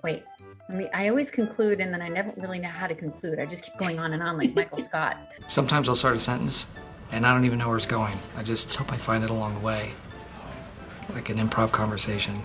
Wait, I always conclude and then I never really know how to conclude. I just keep going on and on like Michael Scott. Sometimes I'll start a sentence and I don't even know where it's going. I just hope I find it along the way. Like an improv conversation.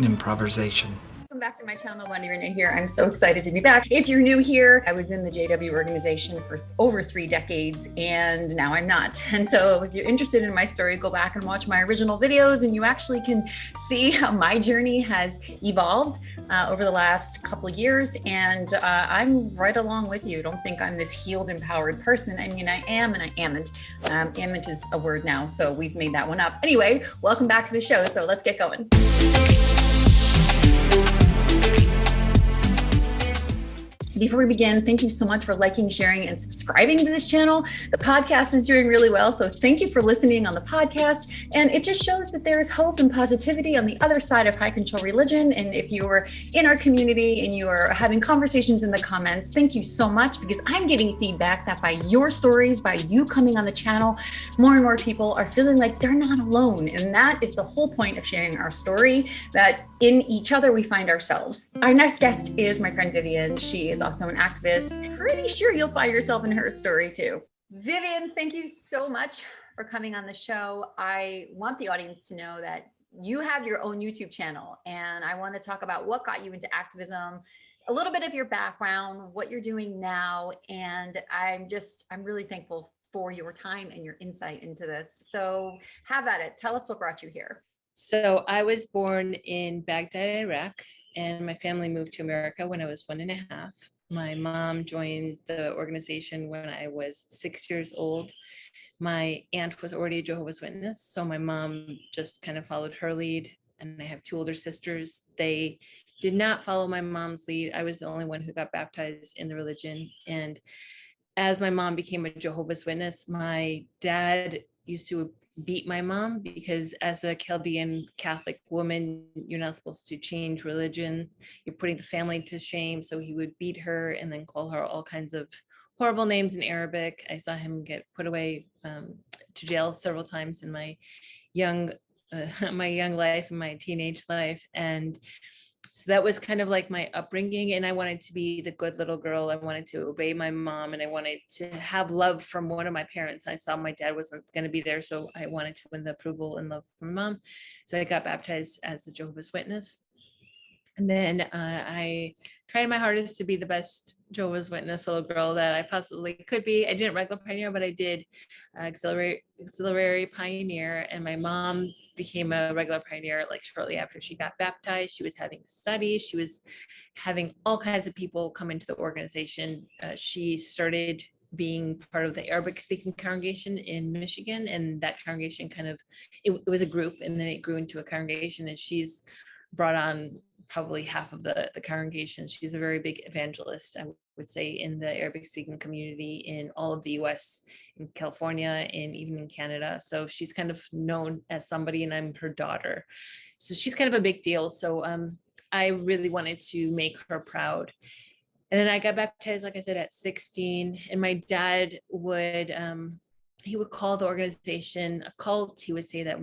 Improvisation. Welcome back to my channel. When you're new here, I'm so excited to be back. If you're new here, I was in the JW organization for over 3 decades and now I'm not. And so if you're interested in my story, go back and watch my original videos and you actually can see how my journey has evolved over the last couple of years. And I'm right along with you. Don't think I'm this healed, empowered person. I mean, I am and I amn't. Amn't is a word now, so we've made that one up. Anyway, welcome back to the show. So let's get going. Before we begin, thank you so much for liking, sharing, and subscribing to this channel. The podcast is doing really well, so thank you for listening on the podcast. And it just shows that there is hope and positivity on the other side of high control religion. And if you are in our community and you are having conversations in the comments, thank you so much, because I'm getting feedback that by your stories, by you coming on the channel, more and more people are feeling like they're not alone. And that is the whole point of sharing our story, that in each other we find ourselves. Our next guest is my friend Vivian. She is also an activist. Pretty sure you'll find yourself in her story too. Vivian, thank you so much for coming on the show. I want the audience to know that you have your own YouTube channel, and I want to talk about what got you into activism, a little bit of your background, what you're doing now, and I'm really thankful for your time and your insight into this. So have at it. Tell us what brought you here. So I was born in Baghdad, Iraq, and my family moved to America when I was 1.5. My mom joined the organization when I was 6 years old. My aunt was already a Jehovah's Witness, so my mom just kind of followed her lead. And I have 2 older sisters. They did not follow my mom's lead. I was the only one who got baptized in the religion. And as my mom became a Jehovah's Witness, my dad used to beat my mom, because as a Chaldean Catholic woman, you're not supposed to change religion. You're putting the family to shame. So he would beat her and then call her all kinds of horrible names in Arabic. I saw him get put away to jail several times in my young life and my teenage life. And so that was kind of like my upbringing, and I wanted to be the good little girl. I wanted to obey my mom, and I wanted to have love from one of my parents. I saw my dad wasn't going to be there, so I wanted to win the approval and love from mom. So I got baptized as a Jehovah's Witness. And then I tried my hardest to be the best Jehovah's Witness little girl that I possibly could be. I didn't regular pioneer, but I did auxiliary pioneer. And my mom became a regular pioneer like shortly after she got baptized. She was having studies. She was having all kinds of people come into the organization. She started being part of the Arabic speaking congregation in Michigan. And that congregation it was a group, and then it grew into a congregation, and she's brought on probably half of the congregation. She's a very big evangelist, I would say, in the Arabic speaking community in all of the US, in California, and even in Canada. So she's kind of known as somebody, and I'm her daughter. So she's kind of a big deal. So I really wanted to make her proud. And then I got baptized, like I said, at 16, and my dad would, he would call the organization a cult. He would say that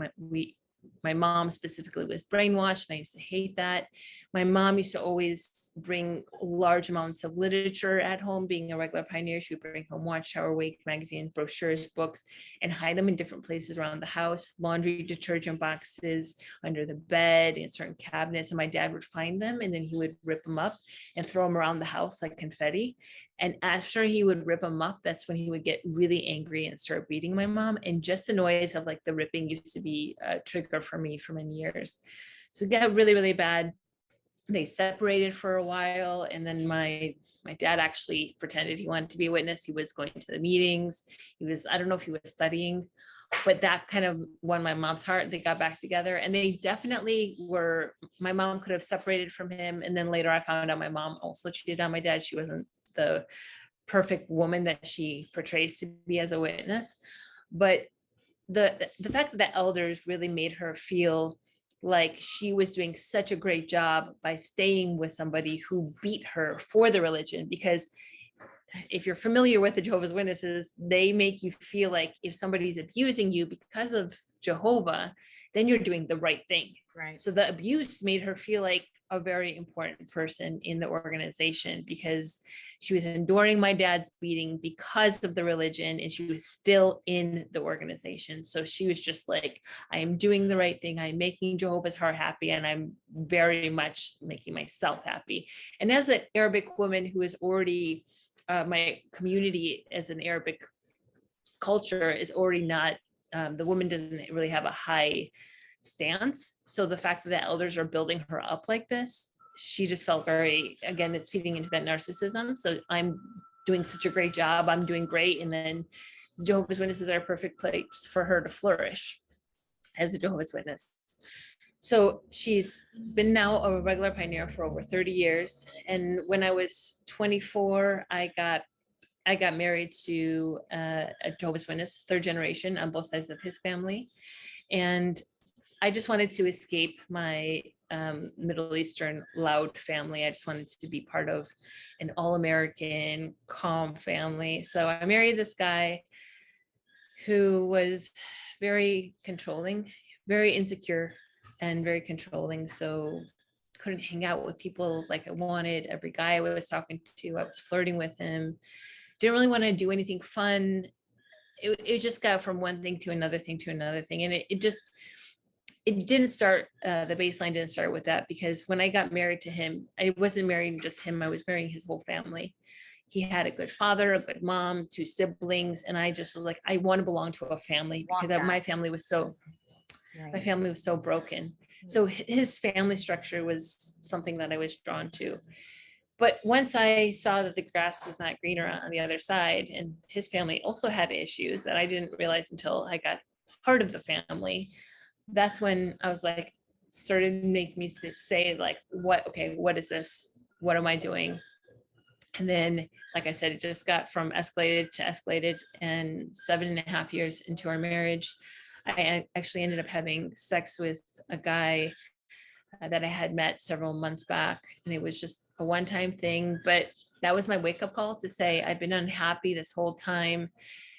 my mom specifically was brainwashed, and I used to hate that. My mom used to always bring large amounts of literature at home. Being a regular pioneer, she would bring home Watchtower, Wake magazines, brochures, books, and hide them in different places around the house, laundry detergent boxes, under the bed, in certain cabinets. And my dad would find them, and then he would rip them up and throw them around the house like confetti. And after he would rip them up, that's when he would get really angry and start beating my mom. And just the noise of like the ripping used to be a trigger for me for many years. So it got really, really bad. They separated for a while. And then my dad actually pretended he wanted to be a witness. He was going to the meetings. I don't know if he was studying, but that kind of won my mom's heart. They got back together, and they definitely were, my mom could have separated from him. And then later I found out my mom also cheated on my dad. She wasn't the perfect woman that she portrays to be as a witness. But the fact that the elders really made her feel like she was doing such a great job by staying with somebody who beat her for the religion, because if you're familiar with the Jehovah's Witnesses, they make you feel like if somebody's abusing you because of Jehovah, then you're doing the right thing. Right. So the abuse made her feel like, a very important person in the organization, because she was enduring my dad's beating because of the religion, and she was still in the organization. So she was just like, I am doing the right thing. I'm making Jehovah's heart happy, and I'm very much making myself happy. And as an Arabic woman who is already, my community as an Arabic culture is already not, the woman doesn't really have a high stance. So the fact that the elders are building her up like this, she just felt very, again, it's feeding into that narcissism. So I'm doing such a great job. I'm doing great. And then Jehovah's Witnesses are a perfect place for her to flourish as a Jehovah's Witness. So she's been now a regular pioneer for over 30 years. And when I was 24, I got married to a Jehovah's Witness, third generation on both sides of his family. And I just wanted to escape my Middle Eastern loud family. I just wanted to be part of an all-American, calm family. So I married this guy who was very controlling, very insecure, and very controlling. So couldn't hang out with people like I wanted. Every guy I was talking to, I was flirting with him. Didn't really want to do anything fun. It just got from one thing to another thing to another thing. And it didn't start, the baseline didn't start with that, because when I got married to him, I wasn't marrying just him, I was marrying his whole family. He had a good father, a good mom, 2 siblings. And I just was like, I want to belong to a family, because my family was so, my family was so broken. So his family structure was something that I was drawn to. But once I saw that the grass was not greener on the other side, and his family also had issues that I didn't realize until I got part of the family, that's when I was like, started making me say like, what is this? What am I doing? And then, like I said, it just got from escalated to escalated. And 7.5 years into our marriage, I actually ended up having sex with a guy that I had met several months back. And it was just a one-time thing, but that was my wake-up call to say, I've been unhappy this whole time.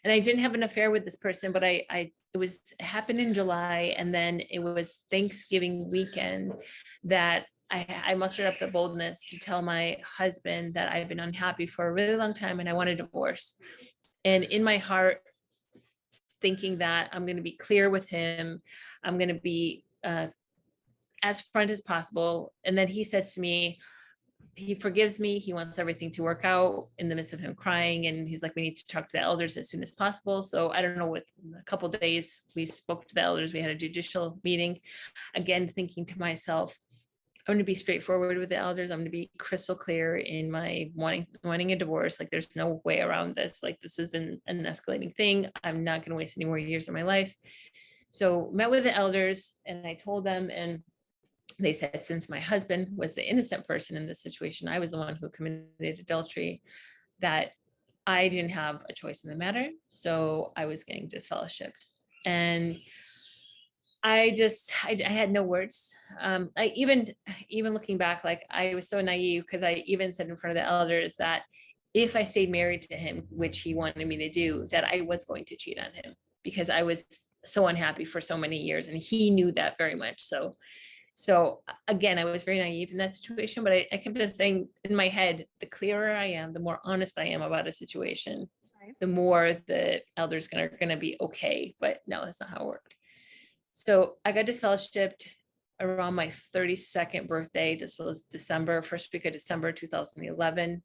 And I didn't have an affair with this person, but it happened in July. And then it was Thanksgiving weekend that I mustered up the boldness to tell my husband that I've been unhappy for a really long time and I want a divorce. And in my heart, thinking that I'm going to be clear with him, I'm going to be as front as possible. And then he says to me, he forgives me. He wants everything to work out in the midst of him crying. And he's like, we need to talk to the elders as soon as possible. So I don't know, with a couple of days, we spoke to the elders. We had a judicial meeting, again, thinking to myself, I'm going to be straightforward with the elders. I'm going to be crystal clear in my wanting a divorce. Like, there's no way around this. Like, this has been an escalating thing. I'm not going to waste any more years of my life. So met with the elders and I told them, and they said, since my husband was the innocent person in this situation, I was the one who committed adultery, that I didn't have a choice in the matter. So I was getting disfellowshipped. And I had no words. I even looking back, like, I was so naive, because I even said in front of the elders that if I stayed married to him, which he wanted me to do, that I was going to cheat on him, because I was so unhappy for so many years. And he knew that very much. So again, I was very naive in that situation, but I kept on saying in my head, the clearer I am, the more honest I am about a situation, right, the more the elders are going to be okay. But no, that's not how it worked. So I got disfellowshipped around my 32nd birthday. This was first week of December, 2011.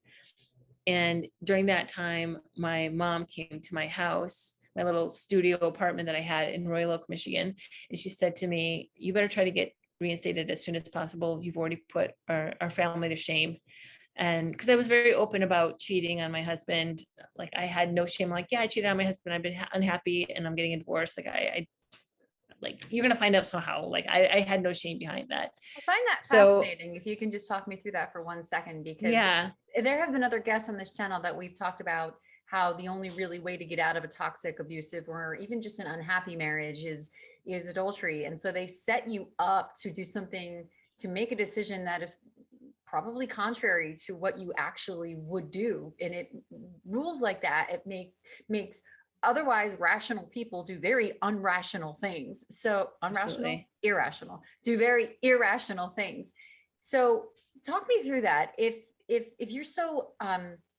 And during that time, my mom came to my house, my little studio apartment that I had in Royal Oak, Michigan. And she said to me, you better try to get reinstated as soon as possible. You've already put our family to shame. And because I was very open about cheating on my husband, like, I had no shame. Like, yeah, I cheated on my husband. I've been unhappy and I'm getting a divorce. Like, like, you're going to find out somehow. Like, I had no shame behind that. I find that fascinating. If you can just talk me through that for 1 second, because there have been other guests on this channel that we've talked about how the only really way to get out of a toxic, abusive, or even just an unhappy marriage is adultery. And so they set you up to do something, to make a decision that is probably contrary to what you actually would do. And it rules like that, it makes otherwise rational people do very irrational things. Do very irrational things. So talk me through that. If you're so,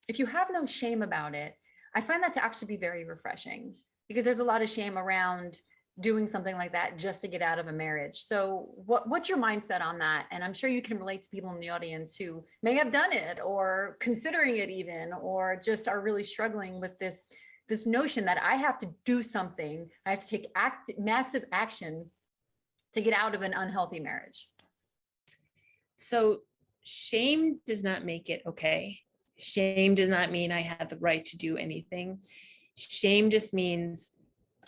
if you have no shame about it, I find that to actually be very refreshing, because there's a lot of shame around doing something like that just to get out of a marriage. So what's your mindset on that? And I'm sure you can relate to people in the audience who may have done it or considering it even, or just are really struggling with this notion that I have to do something. I have to take massive action to get out of an unhealthy marriage. So shame does not make it okay. Shame does not mean I have the right to do anything. Shame just means,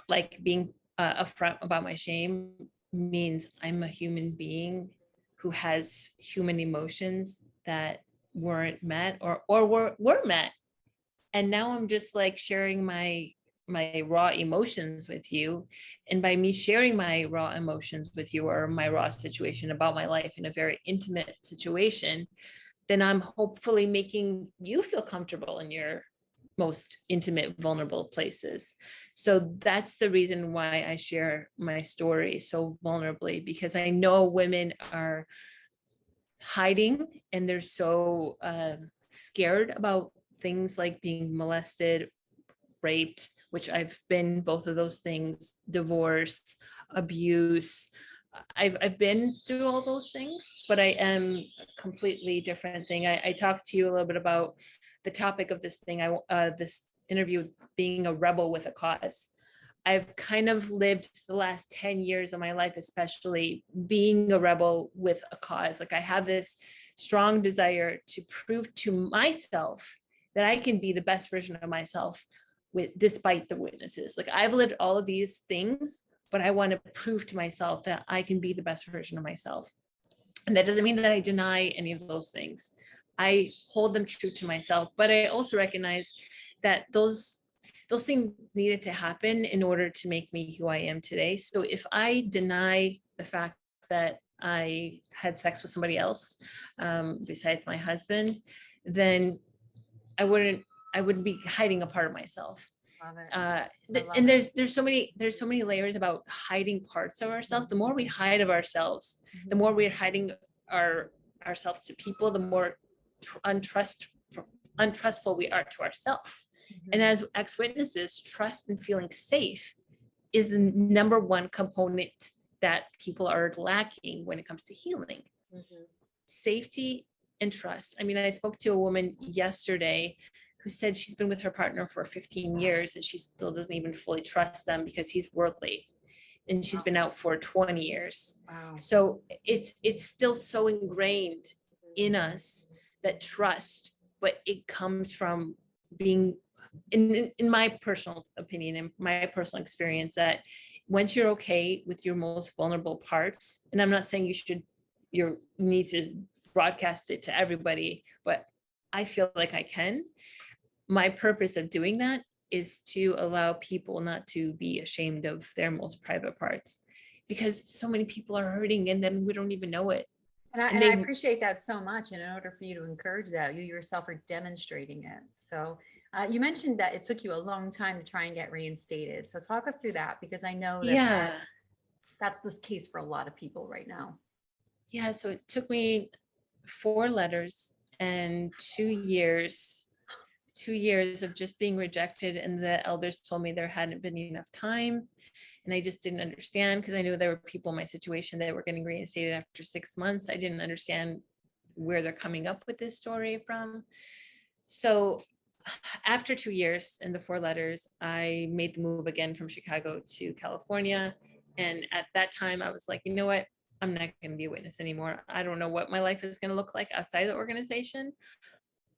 like, being upfront about my shame means I'm a human being who has human emotions that weren't met or were met. And now I'm just like sharing my raw emotions with you. And by me sharing my raw emotions with you, or my raw situation about my life in a very intimate situation, then I'm hopefully making you feel comfortable in your most intimate, vulnerable places. So that's the reason why I share my story so vulnerably, because I know women are hiding and they're so scared about things like being molested, raped, which I've been both of those things, divorce, abuse. I've been through all those things, but I am a completely different thing. I talked to you a little bit about the topic of this thing. This interview, being a rebel with a cause. I've kind of lived the last 10 years of my life, especially being a rebel with a cause. Like, I have this strong desire to prove to myself that I can be the best version of myself despite the witnesses. Like, I've lived all of these things, but I want to prove to myself that I can be the best version of myself. And that doesn't mean that I deny any of those things. I hold them true to myself, but I also recognize that those things needed to happen in order to make me who I am today. So if I deny the fact that I had sex with somebody else besides my husband, then I wouldn't be hiding a part of myself. And there's so many layers about hiding parts of ourselves. The more we hide of ourselves, the more we're hiding ourselves to people, the more untrustful we are to ourselves. And as ex-witnesses, trust and feeling safe is the number one component that people are lacking when it comes to healing. Safety and trust. I mean, I spoke to a woman yesterday who said she's been with her partner for 15 years and she still doesn't even fully trust them because he's worldly, and she's been out for 20 years. Wow. So it's still so ingrained in us, that trust, but it comes from being, in my personal opinion and my personal experience, that once you're okay with your most vulnerable parts, and I'm not saying you need to broadcast it to everybody, but I feel like I can. My purpose of doing that is to allow people not to be ashamed of their most private parts, because so many people are hurting and then we don't even know it. And I appreciate that so much. And in order for you to encourage that, you yourself are demonstrating it. So you mentioned that it took you a long time to try and get reinstated. So talk us through that, because I know that that's the case for a lot of people right now. Yeah, so it took me 4 letters and 2 years of just being rejected. And the elders told me there hadn't been enough time. And I just didn't understand, because I knew there were people in my situation that were getting reinstated after 6 months. I didn't understand where they're coming up with this story from. So after 2 years and the 4 letters, I made the move again from Chicago to California. And at that time, I was like, you know what? I'm not going to be a witness anymore. I don't know what my life is going to look like outside the organization,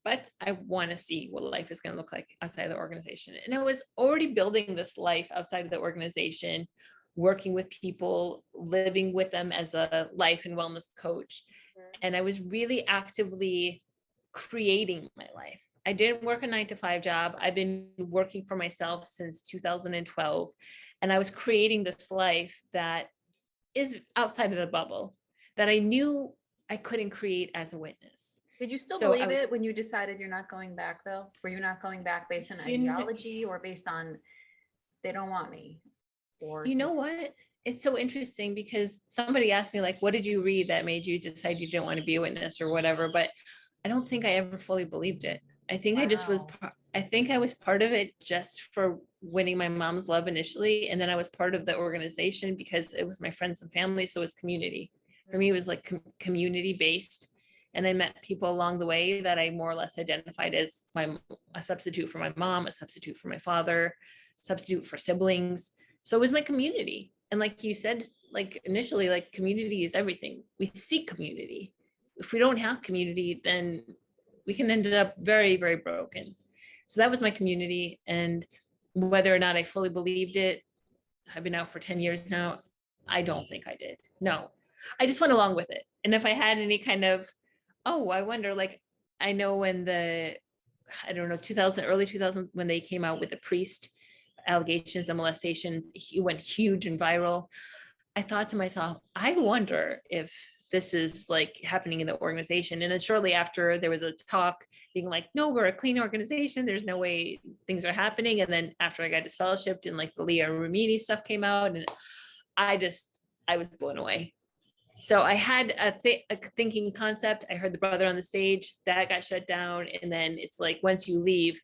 but I want to see what life is going to look like outside the organization. And I was already building this life outside of the organization, working with people, living with them as a life and wellness coach. And I was really actively creating my life. I didn't work a 9-to-5 job. I've been working for myself since 2012. And I was creating this life that is outside of the bubble that I knew I couldn't create as a witness. Did you still believe it when you decided you're not going back, though? Were you not going back based on ideology or based on they don't want me? Or you know what? it's so interesting because somebody asked me, like, what did you read that made you decide you didn't want to be a witness or whatever? But I don't think I ever fully believed it. I think I just was, I think I was part of it just for winning my mom's love initially. And then I was part of the organization because it was my friends and family. So it was community. For me, it was like community based. And I met people along the way that I more or less identified as a substitute for my mom, a substitute for my father, substitute for siblings. So it was my community. And like you said, like initially, like community is everything. We seek community. If we don't have community, then we can end up very, very broken. So that was my community. And whether or not I fully believed it, I've been out for 10 years now. I don't think I did. No, I just went along with it. And if I had any kind of, oh, I wonder, like, I know when I don't know, 2000, early 2000, when they came out with the priest allegations of molestation, he went huge and viral. I thought to myself, I wonder if this is like happening in the organization. And then shortly after, there was a talk being like, no, we're a clean organization. There's no way things are happening. And then after I got disfellowshipped and like the Leah Remini stuff came out, and I was blown away. So I had a thinking concept. I heard the brother on the stage, that got shut down. And then it's like, once you leave,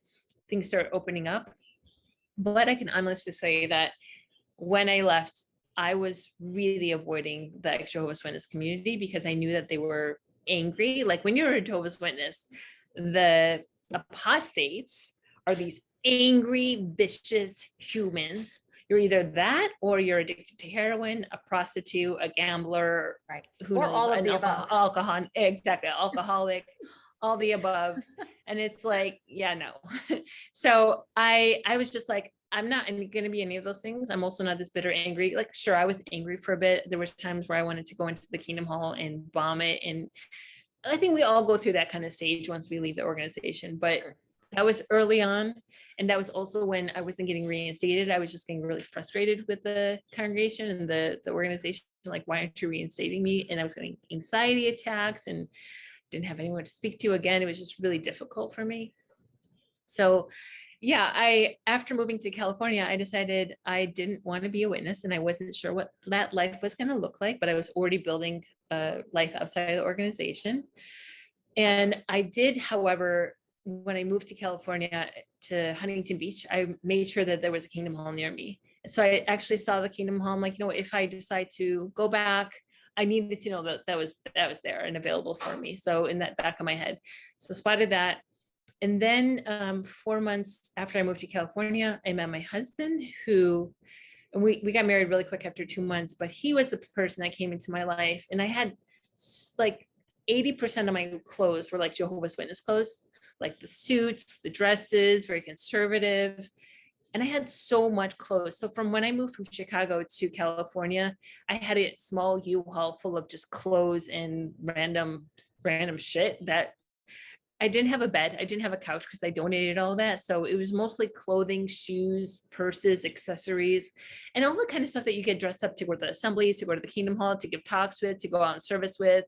things start opening up. But I can honestly say that when I left, I was really avoiding the ex-Jehovah's Witness community because I knew that they were angry. Like when you're a Jehovah's Witness, the apostates are these angry, vicious humans. You're either that or you're addicted to heroin, a prostitute, a gambler, right? Who or knows, all of the above. Exactly, alcoholic, all the above. And it's like, yeah, no. So I was just like, I'm not going to be any of those things. I'm also not this bitter, angry. Like, sure, I was angry for a bit. There was times where I wanted to go into the Kingdom Hall and vomit. And I think we all go through that kind of stage once we leave the organization. But that was early on. And that was also when I wasn't getting reinstated. I was just getting really frustrated with the congregation and the organization. Like, why aren't you reinstating me? And I was getting anxiety attacks and didn't have anyone to speak to again. It was just really difficult for me. So yeah, after moving to California, I decided I didn't want to be a witness and I wasn't sure what that life was going to look like, but I was already building a life outside of the organization. And I did, however, when I moved to California to Huntington Beach, I made sure that there was a Kingdom Hall near me. And so I actually saw the Kingdom Hall. I'm like, if I decide to go back, I needed to know that was there and available for me. So in that back of my head, so spotted that. And then 4 months after I moved to California, I met my husband, and we got married really quick after 2 months, but he was the person that came into my life. And I had like 80% of my clothes were like Jehovah's Witness clothes, like the suits, the dresses, very conservative. And I had so much clothes. So from when I moved from Chicago to California, I had a small U-Haul full of just clothes and random shit that I didn't have a bed. I didn't have a couch because I donated all that. So it was mostly clothing, shoes, purses, accessories, and all the kind of stuff that you get dressed up to go to the assemblies, to go to the Kingdom Hall, to give talks with, to go out on service with.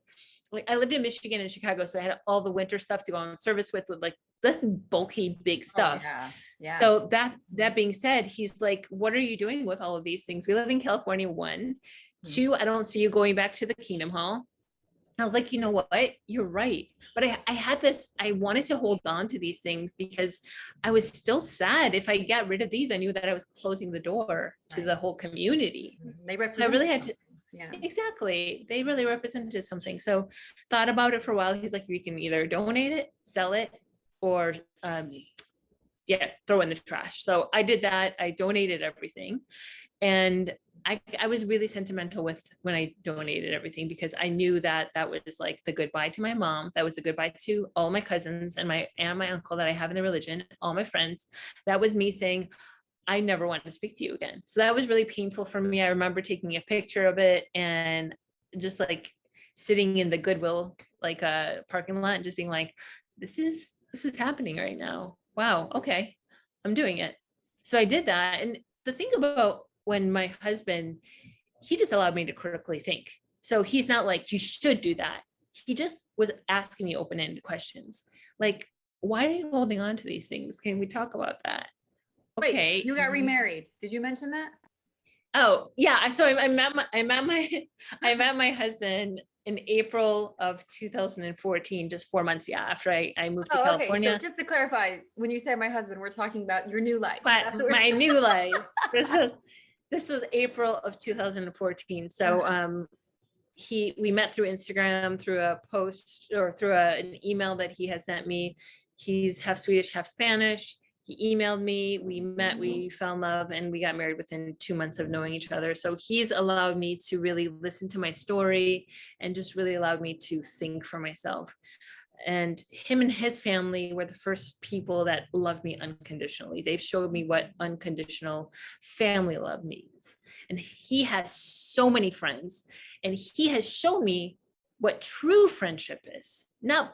Like, I lived in Michigan and Chicago, so I had all the winter stuff to go on service with like this bulky, big stuff. Oh, yeah. So that being said, he's like, what are you doing with all of these things? We live in California, 1. 2, I don't see you going back to the Kingdom Hall. I was like, you know what? You're right. But I had this, I wanted to hold on to these things because I was still sad. If I got rid of these, I knew that I was closing the door to the whole community. They represent. So I really had to, yeah, exactly. They really represented something. So thought about it for a while. He's like, you can either donate it, sell it, or throw in the trash. So I did that. I donated everything. And I was really sentimental when I donated everything because I knew that was like the goodbye to my mom. That was the goodbye to all my cousins and my uncle that I have in the religion, all my friends. That was me saying, I never want to speak to you again. So that was really painful for me. I remember taking a picture of it and just like sitting in the Goodwill, like a parking lot and just being like, this is happening right now. Wow. Okay. I'm doing it. So I did that. And the thing about when my husband, he just allowed me to critically think. So he's not like, you should do that. He just was asking me open-ended questions. Like, why are you holding on to these things? Can we talk about that? Okay. Wait, you got remarried. Did you mention that? Oh yeah. So I met my husband in April of 2014, just 4 months, after I moved to Oh, okay. So California. just to clarify, when you say my husband, we're talking about your new life. But That's what we're my new life, this was April of 2014. So we met through Instagram, through a post or through an email that he had sent me. He's half Swedish, half Spanish. He emailed me, we met, we fell in love, and we got married within 2 months of knowing each other. So he's allowed me to really listen to my story and just really allowed me to think for myself. And him and his family were the first people that loved me unconditionally. They've showed me what unconditional family love means. And he has so many friends, and he has shown me what true friendship is. Not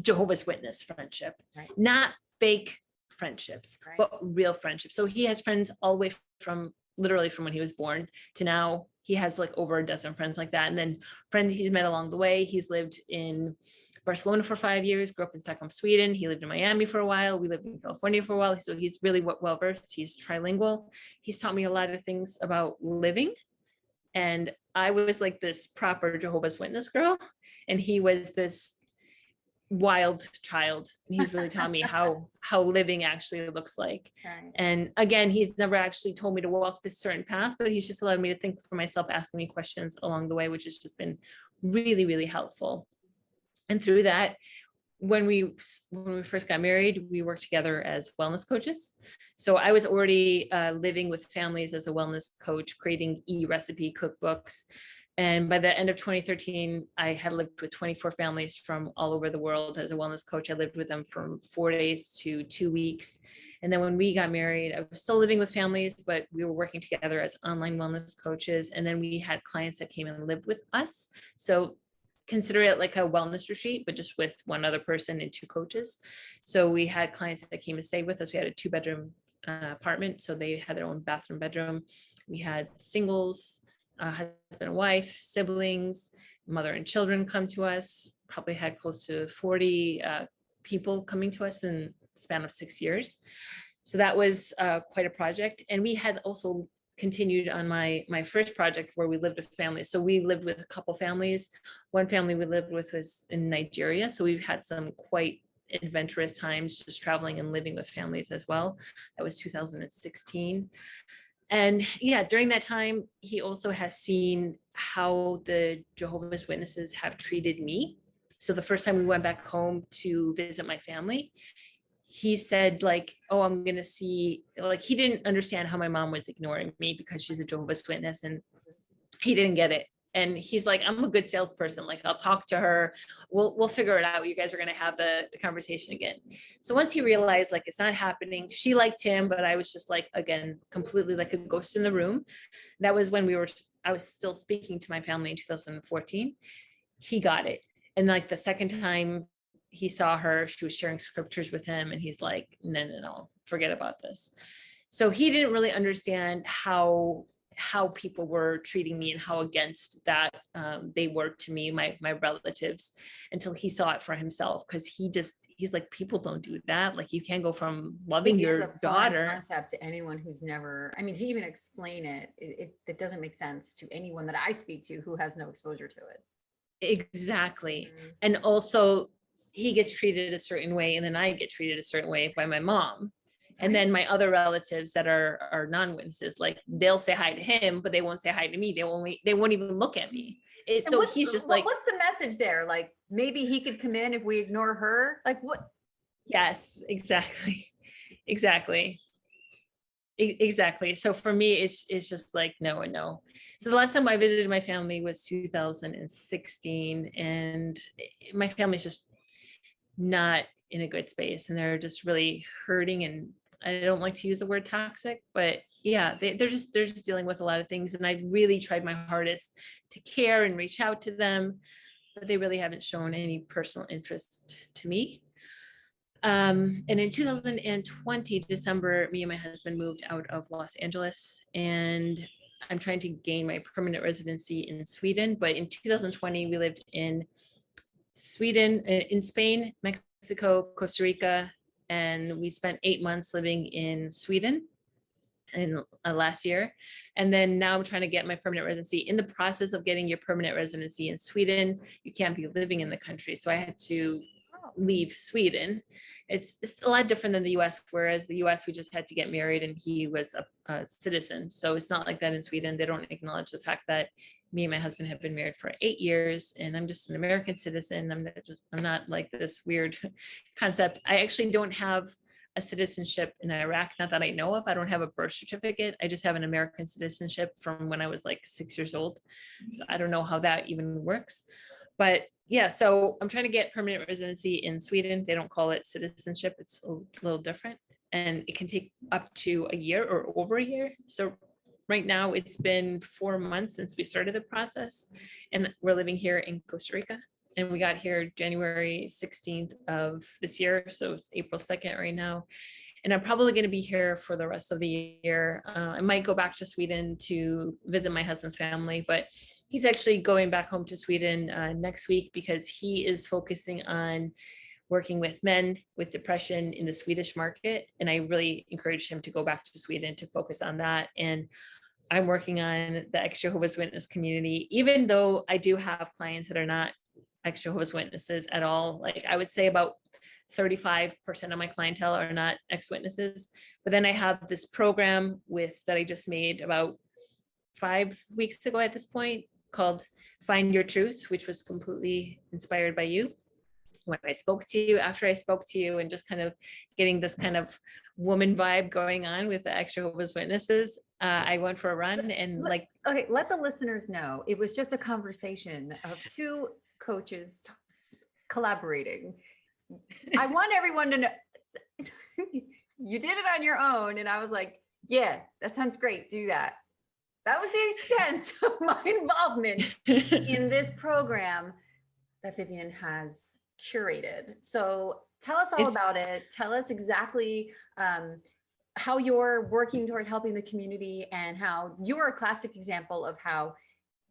Jehovah's Witness friendship, Right. not fake friendships, Right. but real friendships. So he has friends all the way from literally from when he was born to now. He has like over a dozen friends like that. And then friends he's met along the way. He's lived in Barcelona for 5 years, grew up in Stockholm, Sweden. He lived in Miami for a while. We lived in California for a while. So he's really well-versed. He's trilingual. He's taught me a lot of things about living. And I was like this proper Jehovah's Witness girl, and he was this wild child. And he's really taught me how living actually looks like. Right. And again, he's never actually told me to walk this certain path, but he's just allowed me to think for myself, asking me questions along the way, which has just been really, really helpful. And through that, when we first got married, we worked together as wellness coaches. So I was already living with families as a wellness coach, creating e-recipe cookbooks. And by the end of 2013, I had lived with 24 families from all over the world as a wellness coach. I lived with them from 4 days to 2 weeks. And then when we got married, I was still living with families, but we were working together as online wellness coaches. And then we had clients that came and lived with us. So consider it like a wellness retreat, but just with one other person and 2 coaches. So we had clients that came and stayed with us. We had a 2-bedroom apartment. So they had their own bathroom, bedroom. We had singles, husband and wife, siblings, mother and children come to us. Probably had close to 40 people coming to us in the span of 6 years. So that was quite a project. And we had also continued on my first project where we lived with families. So we lived with a couple families. One family we lived with was in Nigeria. So we've had some quite adventurous times just traveling and living with families as well. That was 2016. And yeah, during that time, he also has seen how the Jehovah's Witnesses have treated me. So the first time we went back home to visit my family, he said like, oh, I'm going to see, like, he didn't understand how my mom was ignoring me because she's a Jehovah's Witness, and he didn't get it. And he's like, I'm a good salesperson. Like, I'll talk to her. We'll figure it out. You guys are going to have the conversation again. So once he realized like it's not happening, she liked him, but I was just like, again, completely like a ghost in the room. That was when I was still speaking to my family in 2014. He got it. And like the second time he saw her, she was sharing scriptures with him, and he's like, no, forget about this. So he didn't really understand how people were treating me and how against that they were to me, my relatives, until he saw it for himself. Because he's like, people don't do that. Like, you can't go from loving your daughter. Concept to anyone who's never, I mean, to even explain it doesn't make sense to anyone that I speak to who has no exposure to it. Exactly. Mm-hmm. And also he gets treated a certain way, and then I get treated a certain way by my mom. And then my other relatives that are non-witnesses, like, they'll say hi to him, but they won't say hi to me. They won't even look at me. So he's just like, what's the message there? Like, maybe he could come in if we ignore her. Like, what? Yes, exactly. So for me, it's just like no and no. So the last time I visited my family was 2016, and my family's just not in a good space, and they're just really hurting. And I don't like to use the word toxic, but yeah, they're just dealing with a lot of things. And I really tried my hardest to care and reach out to them, but they really haven't shown any personal interest to me. And in 2020, December, me and my husband moved out of Los Angeles, and I'm trying to gain my permanent residency in Sweden. But in 2020, we lived in Sweden, in Spain, Mexico, Costa Rica, and we spent 8 months living in Sweden. in last year. And then now I'm trying to get my permanent residency. In the process of getting your permanent residency in Sweden, you can't be living in the country. So I had to leave Sweden. It's a lot different than the US, whereas the US, we just had to get married and he was a citizen. So it's not like that in Sweden. They don't acknowledge the fact that me and my husband have been married for 8 years and I'm just an American citizen. I'm not like this weird concept. I actually don't have a citizenship in Iraq, not that I know of. I don't have a birth certificate. I just have an American citizenship from when I was like 6 years old. So I don't know how that even works. But yeah, so I'm trying to get permanent residency in Sweden. They don't call it citizenship. It's a little different. And it can take up to a year or over a year. So right now it's been 4 months since we started the process. And we're living here in Costa Rica. And we got here January 16th of this year. So it's April 2nd right now. And I'm probably going to be here for the rest of the year. I might go back to Sweden to visit my husband's family, but he's actually going back home to Sweden next week because he is focusing on working with men with depression in the Swedish market. And I really encouraged him to go back to Sweden to focus on that. And I'm working on the ex-Jehovah's Witness community, even though I do have clients that are not ex-Jehovah's Witnesses at all. Like I would say about 35% of my clientele are not ex-witnesses. But then I have this program that I just made about 5 weeks ago at this point called Find Your Truth, which was completely inspired by you. When I spoke to you, after I spoke to you, and just kind of getting this kind of woman vibe going on with the ex-Jehovah's Witnesses, I went for a run and okay, let the listeners know it was just a conversation of two coaches collaborating. I want everyone to know you did it on your own. And I was like, yeah, that sounds great. Do that. That was the extent of my involvement in this program that Vivian has curated. So tell us all about it. Tell us exactly how you're working toward helping the community and how you're a classic example of how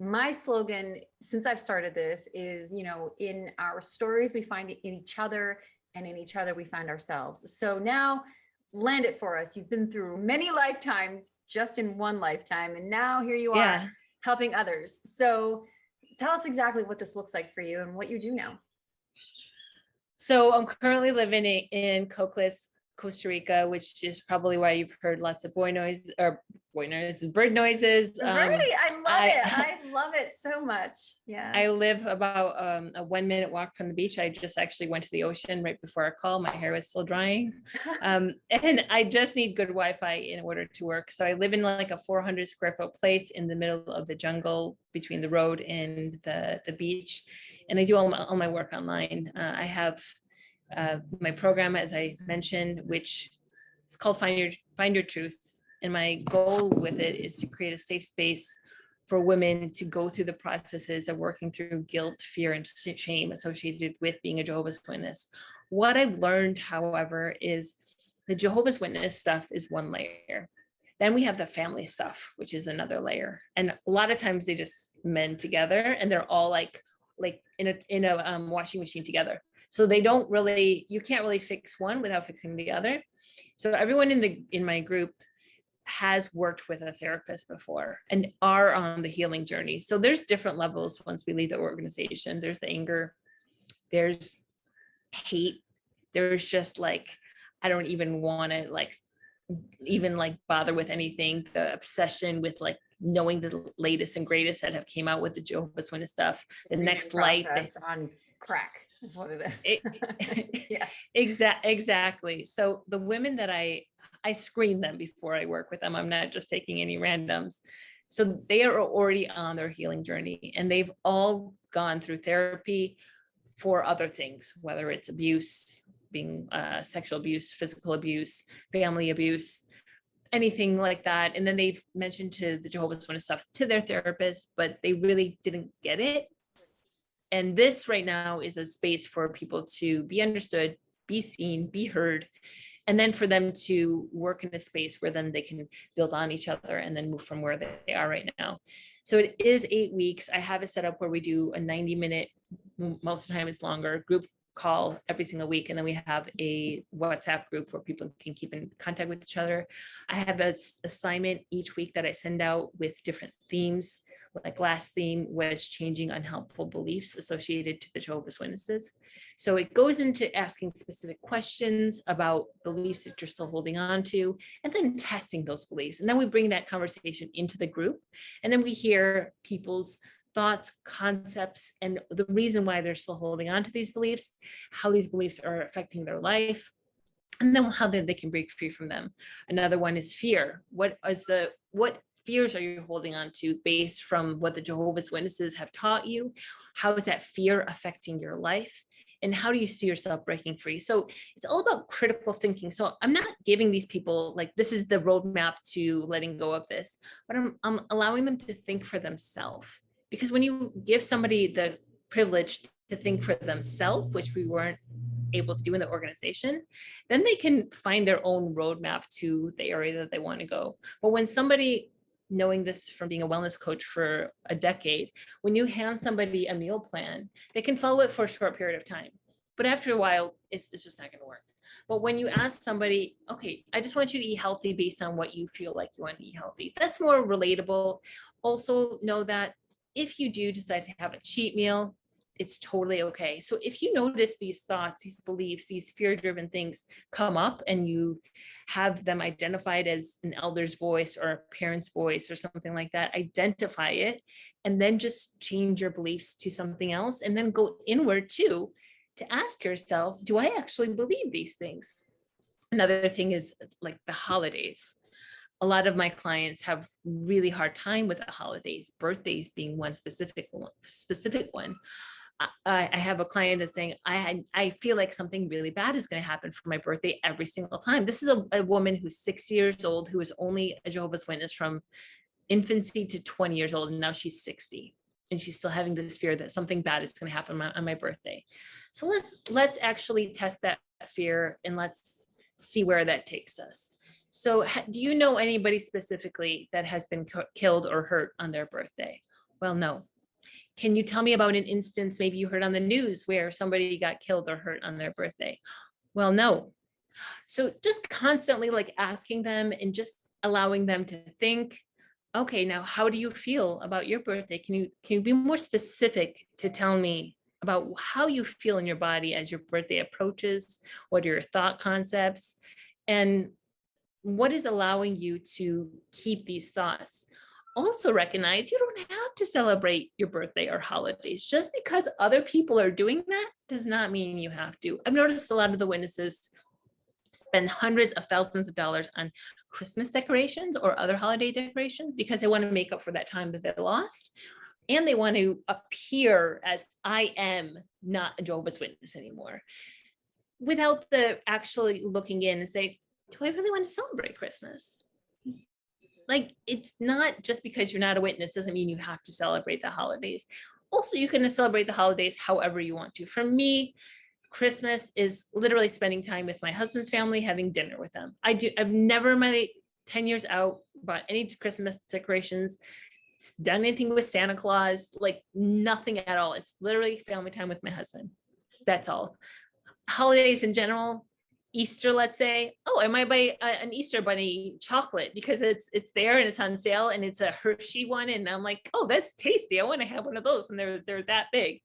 my slogan since I've started this is, in our stories, we find it in each other, and in each other, we find ourselves. So now land it for us. You've been through many lifetimes just in one lifetime. And now here you are helping others. So tell us exactly what this looks like for you and what you do now. So I'm currently living in Cocles, Costa Rica, which is probably why you've heard lots of bird noises. Really, I love it. I love it so much. Yeah. I live about a 1 minute walk from the beach. I just actually went to the ocean right before our call. My hair was still drying. And I just need good Wi-Fi in order to work. So I live in like a 400 square foot place in the middle of the jungle between the road and the beach. And I do all my work online. I have my program, as I mentioned, which is called Find Your Truth. And my goal with it is to create a safe space for women to go through the processes of working through guilt, fear, and shame associated with being a Jehovah's Witness. What I've learned, however, is the Jehovah's Witness stuff is one layer. Then we have the family stuff, which is another layer. And a lot of times they just mend together and they're all like in a washing machine together. So you can't really fix one without fixing the other. So everyone in my group has worked with a therapist before and are on the healing journey. So there's different levels once we leave the organization. There's the anger, there's hate, there's just like, I don't even want to bother with anything. The obsession with like knowing the latest and greatest that have came out with the Jehovah's Witness stuff. The next light on crack is what it is. Yeah, exactly. So the women that I screen them before I work with them. I'm not just taking any randoms. So they are already on their healing journey and they've all gone through therapy for other things, whether it's abuse, being sexual abuse, physical abuse, family abuse, anything like that. And then they've mentioned to the Jehovah's Witness stuff to their therapist, but they really didn't get it. And this right now is a space for people to be understood, be seen, be heard, and then for them to work in a space where then they can build on each other and then move from where they are right now. So it is 8 weeks. I have it set up where we do a 90-minute, most of the time it's longer, group call every single week. And then we have a WhatsApp group where people can keep in contact with each other. I have an assignment each week that I send out with different themes. Like last theme was changing unhelpful beliefs associated to the Jehovah's Witnesses. So it goes into asking specific questions about beliefs that you're still holding on to, and then testing those beliefs. And then we bring that conversation into the group. And then we hear people's thoughts, concepts, and the reason why they're still holding on to these beliefs, how these beliefs are affecting their life, and then how they can break free from them. Another one is fear. What fears are you holding on to based from what the Jehovah's Witnesses have taught you? How is that fear affecting your life? And how do you see yourself breaking free? So it's all about critical thinking. So I'm not giving these people like, this is the roadmap to letting go of this, but I'm allowing them to think for themselves. Because when you give somebody the privilege to think for themselves, which we weren't able to do in the organization, then they can find their own roadmap to the area that they want to go. But when somebody, knowing this from being a wellness coach for a decade, when you hand somebody a meal plan, they can follow it for a short period of time. But after a while, it's just not going to work. But when you ask somebody, okay, I just want you to eat healthy based on what you feel like you want to eat healthy, that's more relatable. Also know that if you do decide to have a cheat meal, it's totally okay. So if you notice these thoughts, these beliefs, these fear-driven things come up and you have them identified as an elder's voice or a parent's voice or something like that, identify it and then just change your beliefs to something else, and then go inward too to ask yourself, do I actually believe these things? Another thing is like the holidays. A lot of my clients have really hard time with the holidays, birthdays being one specific one. I have a client that's saying, I feel like something really bad is going to happen for my birthday every single time. This is a woman who's 6 years old, who is only a Jehovah's Witness from infancy to 20 years old, and now she's 60. And she's still having this fear that something bad is going to happen on my birthday. So let's actually test that fear and let's see where that takes us. So do you know anybody specifically that has been killed or hurt on their birthday? Well, no. Can you tell me about an instance maybe you heard on the news where somebody got killed or hurt on their birthday? Well, no. So just constantly like asking them and just allowing them to think, okay, now how do you feel about your birthday? Can you be more specific to tell me about how you feel in your body as your birthday approaches? What are your thought concepts? And what is allowing you to keep these thoughts? Also recognize you don't have to celebrate your birthday or holidays. Just because other people are doing that does not mean you have to. I've noticed a lot of the witnesses spend hundreds of thousands of dollars on Christmas decorations or other holiday decorations because they want to make up for that time that they lost. And they want to appear as, I am not a Jehovah's Witness anymore, without the actually looking in and say, do I really want to celebrate Christmas? Like, it's not just because you're not a witness doesn't mean you have to celebrate the holidays. Also, you can celebrate the holidays however you want to. For me, Christmas is literally spending time with my husband's family, having dinner with them. I've never in my 10 years out bought any Christmas decorations, done anything with Santa Claus, like nothing at all. It's literally family time with my husband. That's all. Holidays in general, Easter, let's say, oh, I might buy an Easter bunny chocolate because it's there and it's on sale and it's a Hershey one. And I'm like, oh, that's tasty. I want to have one of those. And they're that big.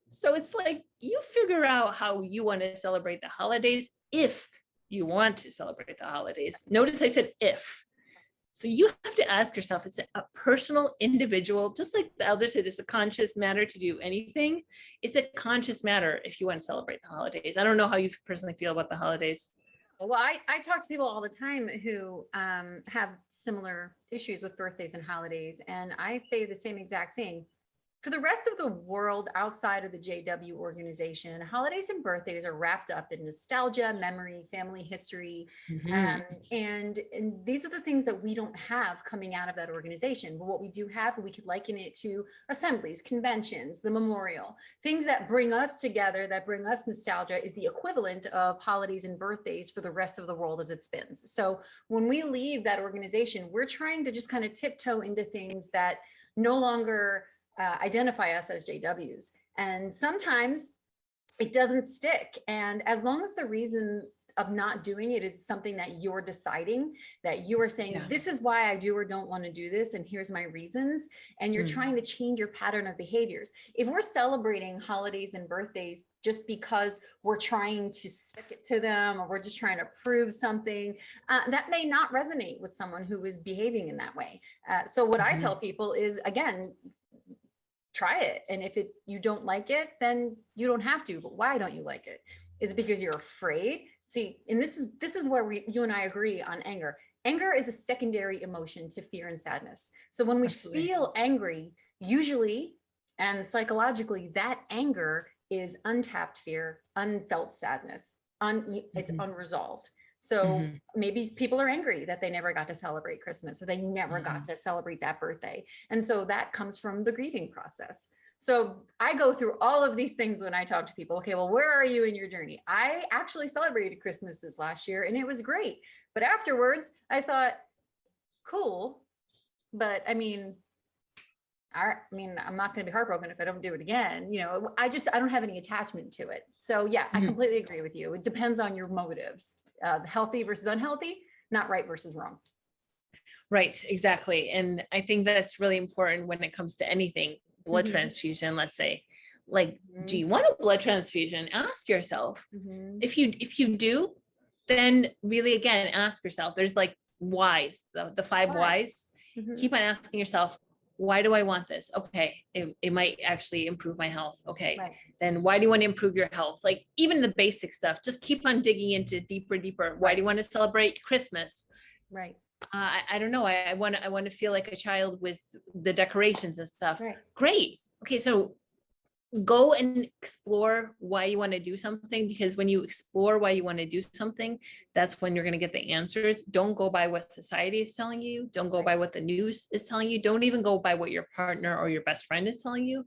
So it's like, you figure out how you want to celebrate the holidays if you want to celebrate the holidays. Notice I said if. So you have to ask yourself, it's a personal, individual, just like the elder said, it's a conscious matter to do anything. It's a conscious matter if you want to celebrate the holidays. I don't know how you personally feel about the holidays. Well, I talk to people all the time who have similar issues with birthdays and holidays, and I say the same exact thing. For the rest of the world outside of the JW organization, holidays and birthdays are wrapped up in nostalgia, memory, family history. And these are the things that we don't have coming out of that organization. But what we do have, we could liken it to assemblies, conventions, the memorial, things that bring us together, that bring us nostalgia, is the equivalent of holidays and birthdays for the rest of the world as it spins. So when we leave that organization, we're trying to just kind of tiptoe into things that no longer identify us as JWs. And sometimes it doesn't stick. And as long as the reason of not doing it is something that you're deciding, that you are saying, this is why I do or don't want to do this, and here's my reasons, and you're trying to change your pattern of behaviors. If we're celebrating holidays and birthdays just because we're trying to stick it to them, or we're just trying to prove something, that may not resonate with someone who is behaving in that way. So what I tell people is, again, try it. And if you don't like it, then you don't have to. But why don't you like it? Is it because you're afraid? See, and this is where you and I agree on anger. Anger is a secondary emotion to fear and sadness. So when we feel angry, usually and psychologically, that anger is untapped fear, unfelt sadness, it's unresolved. So maybe people are angry that they never got to celebrate Christmas, or they never got to celebrate that birthday. And so that comes from the grieving process. So I go through all of these things when I talk to people. Okay, well, where are you in your journey? I actually celebrated Christmas this last year and it was great. But afterwards I thought, cool. But I mean, I'm not going to be heartbroken if I don't do it again. You know, I don't have any attachment to it. So yeah, I completely agree with you. It depends on your motives, healthy versus unhealthy, not right versus wrong. Right, exactly. And I think that's really important when it comes to anything, blood transfusion, let's say, like, do you want a blood transfusion? Ask yourself. If you do, then really, again, ask yourself. There's like whys, the five whys. Keep on asking yourself, why do I want this? Okay, it might actually improve my health. Okay, then why do you want to improve your health? Like even the basic stuff, just keep on digging into deeper. Why do you want to celebrate Christmas? Right. I don't know. I want to feel like a child with the decorations and stuff. Right. Great. Okay, so go and explore why you want to do something, because when you explore why you want to do something, that's when you're going to get the answers. Don't go by what society is telling you. Don't go by what the news is telling you. Don't even go by what your partner or your best friend is telling you.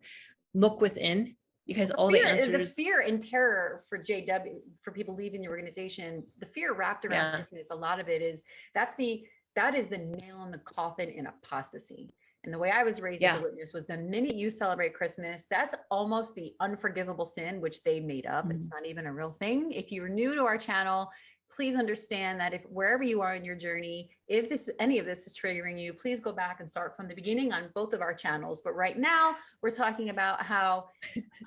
Look within, because the answers. The fear and terror for JW, for people leaving the organization, the fear wrapped around Christmas, a lot of it is that is the nail in the coffin in apostasy. And the way I was raised as a witness was, the minute you celebrate Christmas, that's almost the unforgivable sin, which they made up. It's not even a real thing. If you're new to our channel, please understand that if wherever you are in your journey, if any of this is triggering you, please go back and start from the beginning on both of our channels. But right now we're talking about how,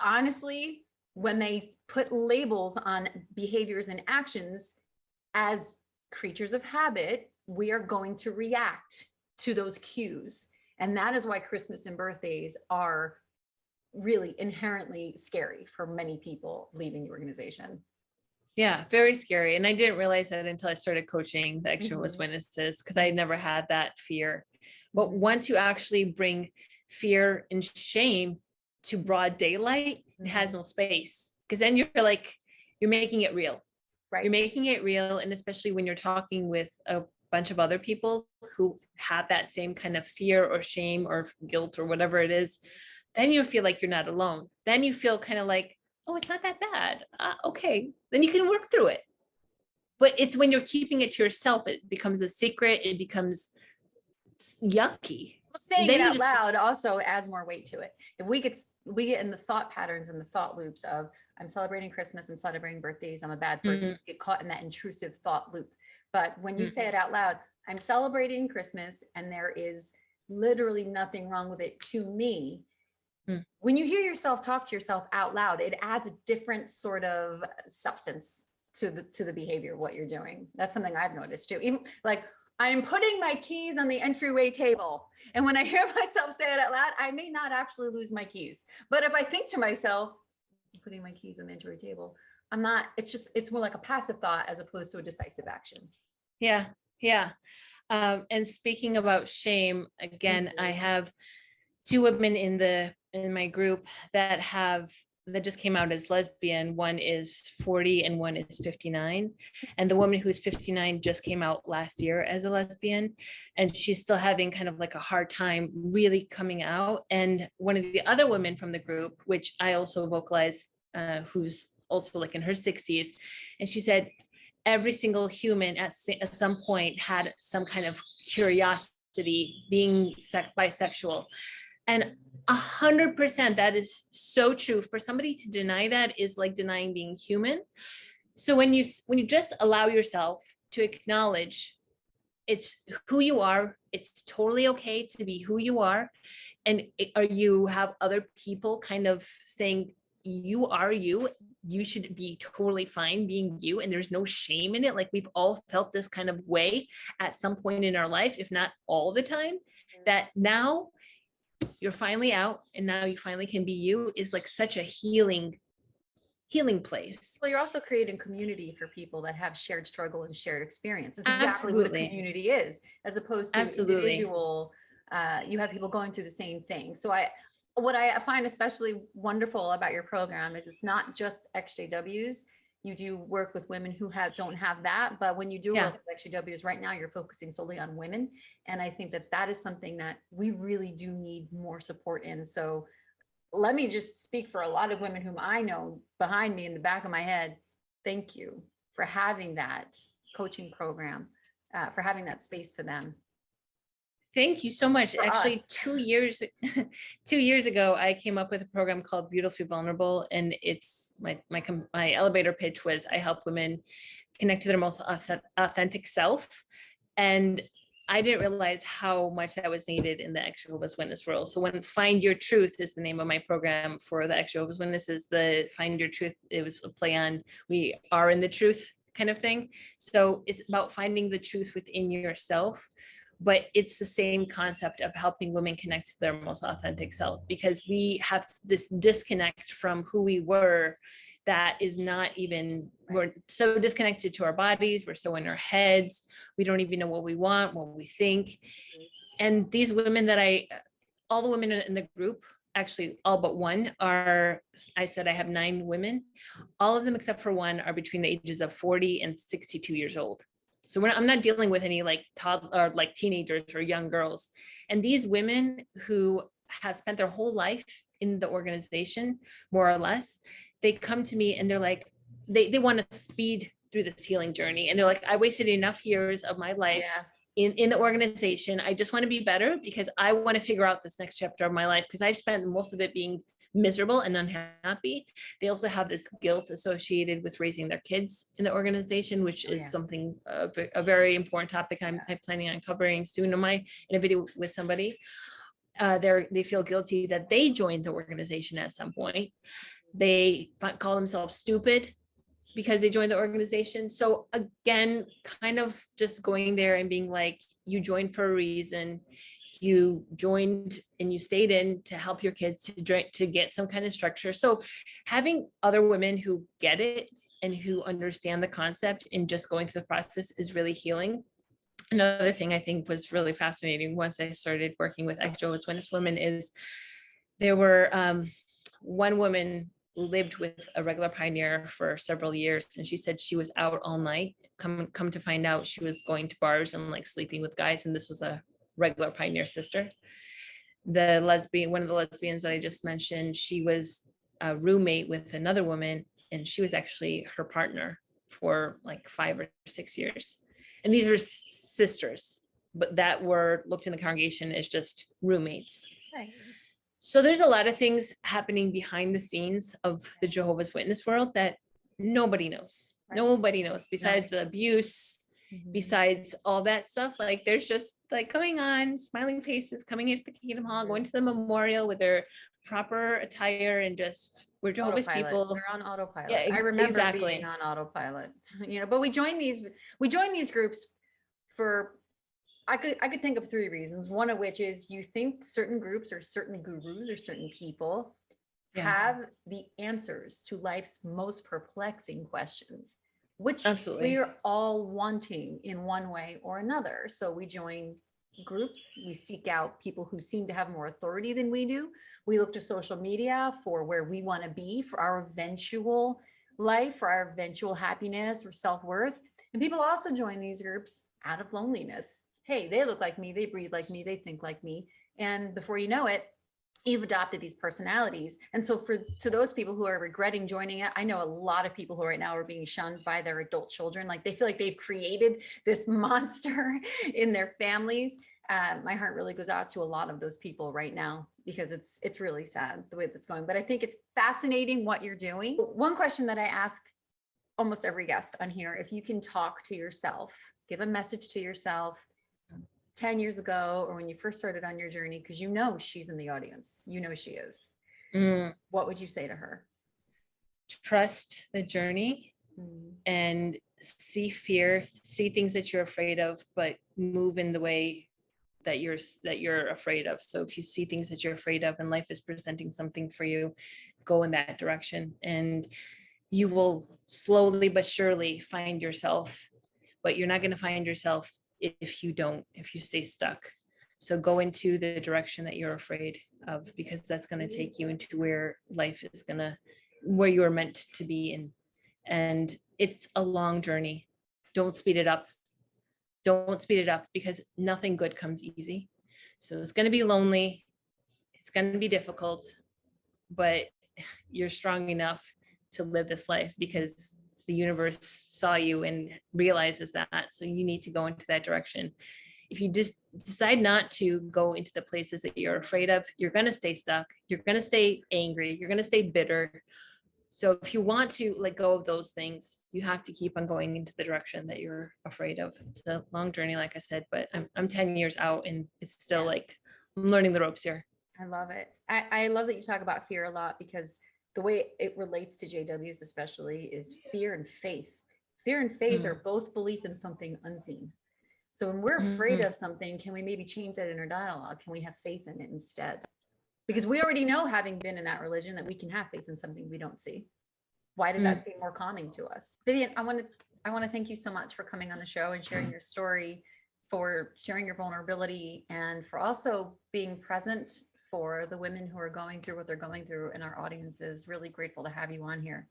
honestly, when they put labels on behaviors and actions as creatures of habit, we are going to react to those cues. And that is why Christmas and birthdays are really inherently scary for many people leaving the organization. Yeah, very scary. And I didn't realize that until I started coaching the ExJw Witnesses, because I never had that fear. But once you actually bring fear and shame to broad daylight, it has no space, because then you're making it real. Right. You're making it real. And especially when you're talking with a bunch of other people who have that same kind of fear or shame or guilt or whatever it is, then you feel like you're not alone. Then you feel kind of like, oh, it's not that bad. Okay, then you can work through it. But it's when you're keeping it to yourself, it becomes a secret. It becomes yucky. Well, saying it out loud also adds more weight to it. If we get in the thought patterns and the thought loops of, I'm celebrating Christmas, I'm celebrating birthdays, I'm a bad person, get caught in that intrusive thought loop. But when you say it out loud, I'm celebrating Christmas and there is literally nothing wrong with it to me. When you hear yourself talk to yourself out loud, it adds a different sort of substance to the behavior of what you're doing. That's something I've noticed too. Even like, I'm putting my keys on the entryway table. And when I hear myself say it out loud, I may not actually lose my keys. But if I think to myself, I'm putting my keys on the entryway table, I'm not, it's more like a passive thought as opposed to a decisive action. Yeah. And speaking about shame, again, I have two women in my group that just came out as lesbian. One is 40 and one is 59. And the woman who's 59 just came out last year as a lesbian, and she's still having kind of like a hard time really coming out. And one of the other women from the group, which I also vocalize, who's also like in her 60s, and she said every single human at some point had some kind of curiosity being bisexual. And 100%, that is so true. For somebody to deny that is like denying being human. So when you just allow yourself to acknowledge it's who you are, it's totally okay to be who you are. And you have other people kind of saying, you are you, you should be totally fine being you, and there's no shame in it. Like, we've all felt this kind of way at some point in our life, if not all the time, that now you're finally out and now you finally can be you, is like such a healing place. Well, you're also creating community for people that have shared struggle and shared experience. It's exactly Absolutely. what a community is, as opposed to Absolutely. individual. You have people going through the same thing. So what I find especially wonderful about your program is it's not just XJWs. You do work with women who don't have that, but when you do work with XJWs right now, you're focusing solely on women. And I think that is something that we really do need more support in. So let me just speak for a lot of women whom I know behind me in the back of my head. Thank you for having that coaching program, for having that space for them. Thank you so much. For Actually, us. 2 years, 2 years ago, I came up with a program called Beautifully Vulnerable. And it's my elevator pitch was, I help women connect to their most authentic self. And I didn't realize how much that was needed in the ExJw Witness world. So when Find Your Truth is the name of my program for the ExJw Witnesses, the Find Your Truth, it was a play on we are in the truth kind of thing. So it's about finding the truth within yourself. But it's the same concept of helping women connect to their most authentic self, because we have this disconnect from who we were that is not even, we're so disconnected to our bodies, we're so in our heads, we don't even know what we want, what we think. And these women all the women in the group, actually all but one I said I have 9 women, all of them except for one are between the ages of 40 and 62 years old. So I'm not dealing with any like toddler or like teenagers or young girls. And these women who have spent their whole life in the organization, more or less, they come to me and they're like, they want to speed through this healing journey. And they're like, I wasted enough years of my life in the organization. I just want to be better because I want to figure out this next chapter of my life, because I've spent most of it being miserable and unhappy. They also have this guilt associated with raising their kids in the organization, which is something, a very important topic I'm planning on covering soon in a video with somebody. They feel guilty that they joined the organization at some point. They call themselves stupid because they joined the organization. So again, kind of just going there and being like, you joined for a reason. You joined and you stayed in to help your kids to get some kind of structure. So having other women who get it and who understand the concept and just going through the process is really healing. Another thing I think was really fascinating once I started working with ExJw Witness women is there were one woman lived with a regular pioneer for several years, and she said she was out all night. Come to find out, she was going to bars and like sleeping with guys, and this was a regular pioneer sister. One of the lesbians that I just mentioned, she was a roommate with another woman, and she was actually her partner for like 5 or 6 years. And these were sisters, but that were looked in the congregation as just roommates. Right. So there's a lot of things happening behind the scenes of the Jehovah's Witness world that nobody knows. Right. Nobody knows besides the abuse, besides all that stuff. Like there's just like going on, smiling faces, coming into the Kingdom Hall, going to the memorial with their proper attire, and just we're Jehovah's autopilot. people. They're on autopilot. Yeah, I remember being on autopilot. But we join these groups for, I could think of 3 reasons. One of which is you think certain groups or certain gurus or certain people have the answers to life's most perplexing questions, which we're all wanting in one way or another. So we join groups, we seek out people who seem to have more authority than we do. We look to social media for where we want to be for our eventual life, for our eventual happiness or self-worth. And people also join these groups out of loneliness. Hey, they look like me, they breathe like me, they think like me. And before you know it, you've adopted these personalities. And so to those people who are regretting joining it, I know a lot of people who right now are being shunned by their adult children. Like they feel like they've created this monster in their families. My heart really goes out to a lot of those people right now. because it's really sad the way that's going. But I think it's fascinating what you're doing. One question that I ask almost every guest on here, if you can talk to yourself, give a message to yourself 10 years ago, or when you first started on your journey, because you know she's in the audience, you know she is. What would you say to her? Trust the journey and see fear, see things that you're afraid of, but move in the way that you're afraid of. So if you see things that you're afraid of and life is presenting something for you, go in that direction, and you will slowly but surely find yourself. But you're not going to find yourself if you stay stuck. So go into the direction that you're afraid of, because that's going to take you into where life is where you're meant to be in. And it's a long journey. Don't speed it up. Don't speed it up, because nothing good comes easy. So it's going to be lonely. It's going to be difficult, but you're strong enough to live this life, because the universe saw you and realizes that. So you need to go into that direction. If you just decide not to go into the places that you're afraid of, you're going to stay stuck. You're going to stay angry. You're going to stay bitter. So if you want to let go of those things, you have to keep on going into the direction that you're afraid of. It's a long journey, like I said, but I'm 10 years out, and it's still like I'm learning the ropes here. I love it. I love that you talk about fear a lot, because the way it relates to JWs especially is fear and faith. Fear and faith are both belief in something unseen. So when we're afraid of something, can we maybe change that inner dialogue? Can we have faith in it instead? Because we already know, having been in that religion, that we can have faith in something we don't see. Why does that seem more calming to us? Vivian, I want to thank you so much for coming on the show and sharing your story, for sharing your vulnerability, and for also being present for the women who are going through what they're going through. And our audience is really grateful to have you on here.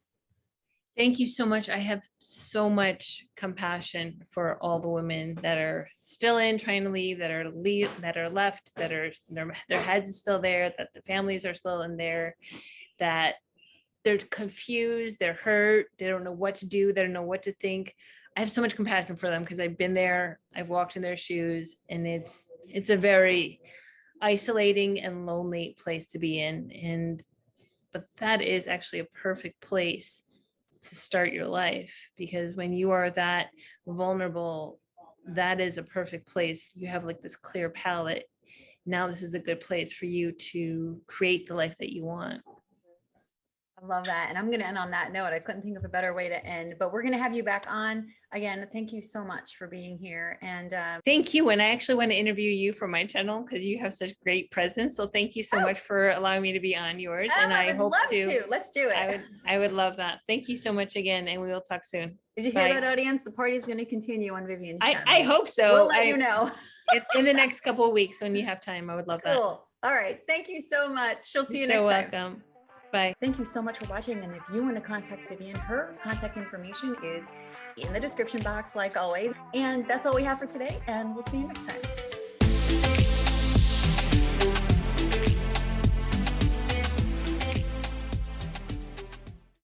Thank you so much. I have so much compassion for all the women that are still trying to leave, that are left, that are their heads is still there, that the families are still in there, that they're confused, they're hurt, they don't know what to do, they don't know what to think. I have so much compassion for them, because I've been there, I've walked in their shoes, and it's a very isolating and lonely place to be in. But that is actually a perfect place to start your life, because when you are that vulnerable, that is a perfect place. You have like this clear palette. Now this is a good place for you to create the life that you want. I love that. And I'm going to end on that note. I couldn't think of a better way to end, but we're going to have you back on again. Thank you so much for being here. And thank you. And I actually want to interview you for my channel, because you have such great presence. So thank you so much for allowing me to be on yours. And I hope to. Let's do it. I would love that. Thank you so much again. And we will talk soon. Did you hear that, audience? The party is going to continue on Vivian's channel. I hope so. We'll let you know. In the next couple of weeks when you have time. I would love that. Cool. All right. Thank you so much. She'll see you next time. You're welcome. Bye. Thank you so much for watching. And if you want to contact Vivian, her contact information is in the description box, like always. And that's all we have for today. And we'll see you next time.